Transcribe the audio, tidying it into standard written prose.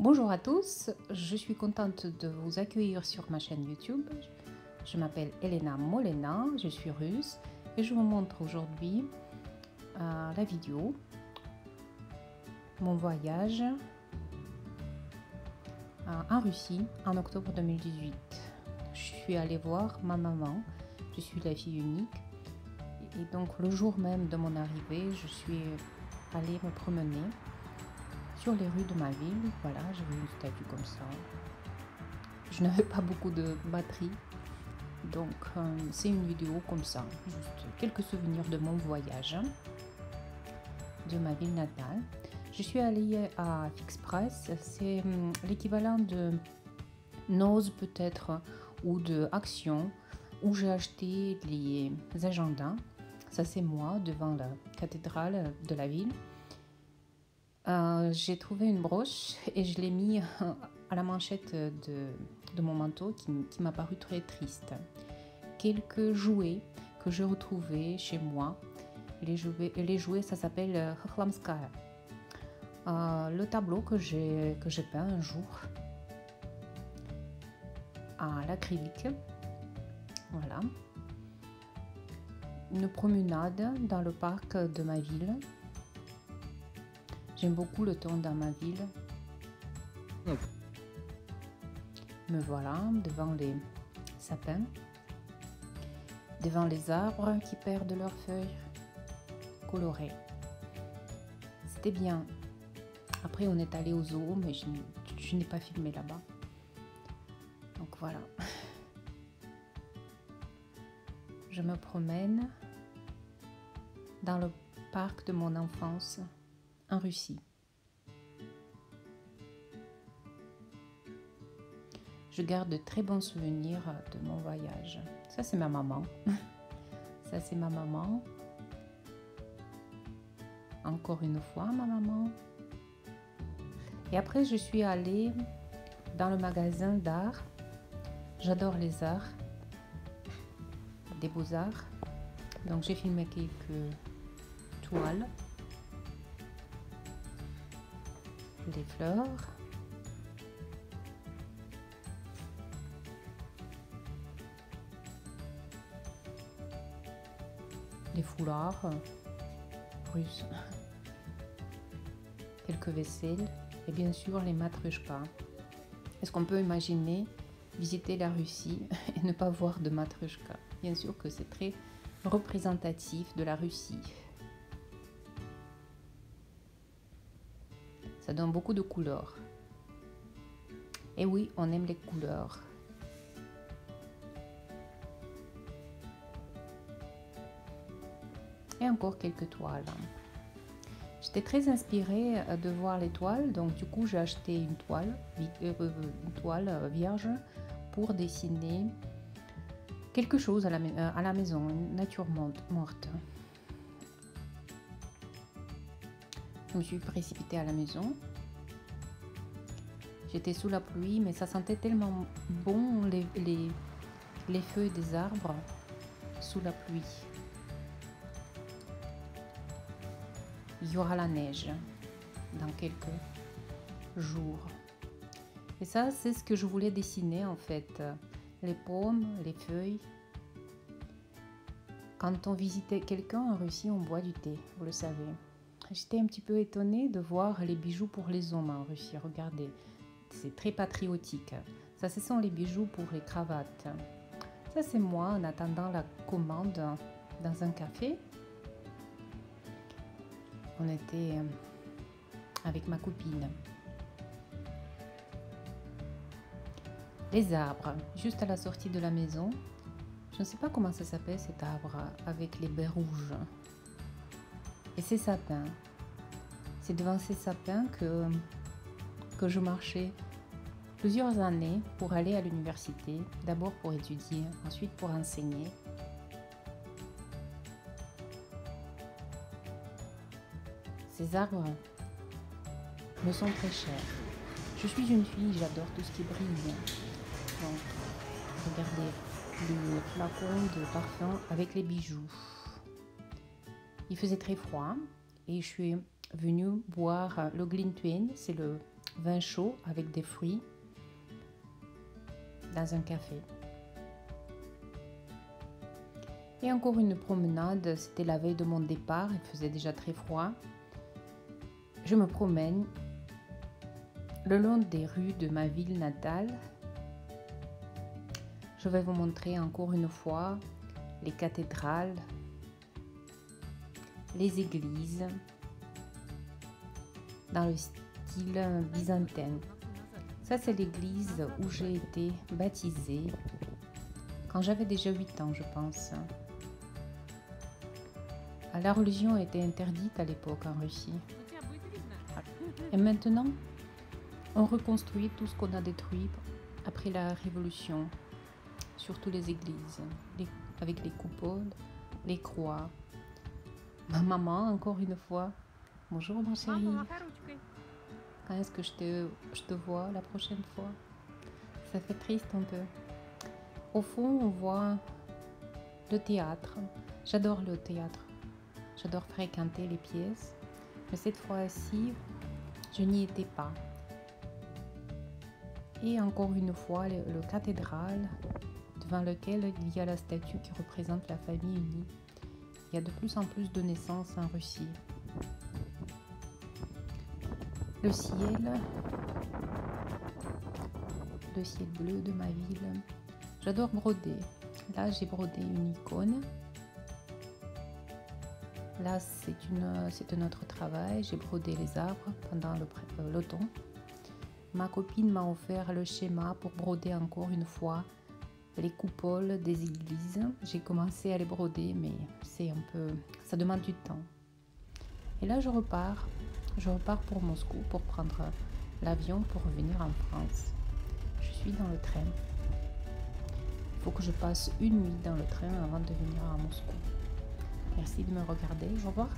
Bonjour à tous, je suis contente de vous accueillir sur ma chaîne YouTube. Je m'appelle Elena Molena, je suis russe et je vous montre aujourd'hui la vidéo, mon voyage en Russie en octobre 2018. Je suis allée voir ma maman, je suis la fille unique et donc le jour même de mon arrivée, je suis allée me promener sur les rues de ma ville. Voilà, j'ai vu une statue comme ça. Je n'avais pas beaucoup de batterie, donc c'est une vidéo comme ça, juste quelques souvenirs de mon voyage, de ma ville natale. Je suis allée à Fixpress, c'est l'équivalent de Noz peut-être ou de Action, où j'ai acheté les agendas. Ça c'est moi devant la cathédrale de la ville. J'ai trouvé une broche et je l'ai mis à la manchette de mon manteau qui m'a paru très triste. Quelques jouets que j'ai retrouvés chez moi. Les jouets ça s'appelle Khlamskaya. Le tableau que j'ai peint un jour à l'acrylique. Voilà. Une promenade dans le parc de ma ville. J'aime beaucoup le temps dans ma ville. Me voilà devant les sapins, devant les arbres qui perdent leurs feuilles colorées. C'était bien. Après, on est allé au zoo, mais je n'ai pas filmé là-bas. Donc voilà. Je me promène dans le parc de mon enfance en Russie. Je garde de très bons souvenirs de mon voyage. Ça, c'est ma maman. Ça, c'est ma maman. Encore une fois, ma maman. Et après, je suis allée dans le magasin d'art. J'adore les arts, des beaux-arts. Donc, j'ai filmé quelques toiles. Des fleurs, des foulards russes, quelques vaisselles et bien sûr les matrushkas. Est-ce qu'on peut imaginer visiter la Russie et ne pas voir de matrushkas? Bien sûr que c'est très représentatif de la Russie. Ça donne beaucoup de couleurs. Et oui, on aime les couleurs. Et encore quelques toiles. J'étais très inspirée de voir les toiles, donc du coup j'ai acheté une toile vierge pour dessiner quelque chose à la maison, une nature morte. Je me suis précipitée à la maison. J'étais sous la pluie, mais ça sentait tellement bon les feuilles des arbres sous la pluie. Il y aura la neige dans quelques jours. Et ça, c'est ce que je voulais dessiner en fait. Les pommes, les feuilles. Quand on visitait quelqu'un en Russie, on boit du thé, vous le savez. J'étais un petit peu étonnée de voir les bijoux pour les hommes en Russie. Regardez, c'est très patriotique. Ça, ce sont les bijoux pour les cravates. Ça, c'est moi en attendant la commande dans un café. On était avec ma copine. Les arbres, juste à la sortie de la maison. Je ne sais pas comment ça s'appelle cet arbre avec les baies rouges. Et ces sapins. C'est devant ces sapins que je marchais plusieurs années pour aller à l'université. D'abord pour étudier, ensuite pour enseigner. Ces arbres me sont très chers. Je suis une fille, j'adore tout ce qui brille. Donc, regardez le flacon de parfum avec les bijoux. Il faisait très froid et je suis venue boire le Glintwein, c'est le vin chaud avec des fruits dans un café. Et encore une promenade, c'était la veille de mon départ, il faisait déjà très froid. Je me promène le long des rues de ma ville natale. Je vais vous montrer encore une fois les cathédrales, les églises dans le style byzantin. Ça, c'est l'église où j'ai été baptisée quand j'avais déjà 8 ans, je pense. La religion était interdite à l'époque en Russie. Et maintenant, on reconstruit tout ce qu'on a détruit après la Révolution, surtout les églises, avec les coupoles, les croix. Ma maman, encore une fois. Bonjour ma chérie. Quand est-ce que je te vois la prochaine fois? Ça fait triste un peu. Au fond, on voit le théâtre. J'adore le théâtre. J'adore fréquenter les pièces. Mais cette fois-ci, je n'y étais pas. Et encore une fois, le cathédrale devant lequel il y a la statue qui représente la famille unie. Il y a de plus en plus de naissances en Russie. Le ciel bleu de ma ville. J'adore broder. Là, j'ai brodé une icône. Là, c'est un autre travail. J'ai brodé les arbres pendant l'automne. Ma copine m'a offert le schéma pour broder encore une fois les coupoles des églises. J'ai commencé à les broder, mais ça demande du temps. Et là, je repars pour Moscou pour prendre l'avion pour revenir en France. Je suis dans le train. Il faut que je passe une nuit dans le train avant de venir à Moscou. Merci de me regarder. Au revoir.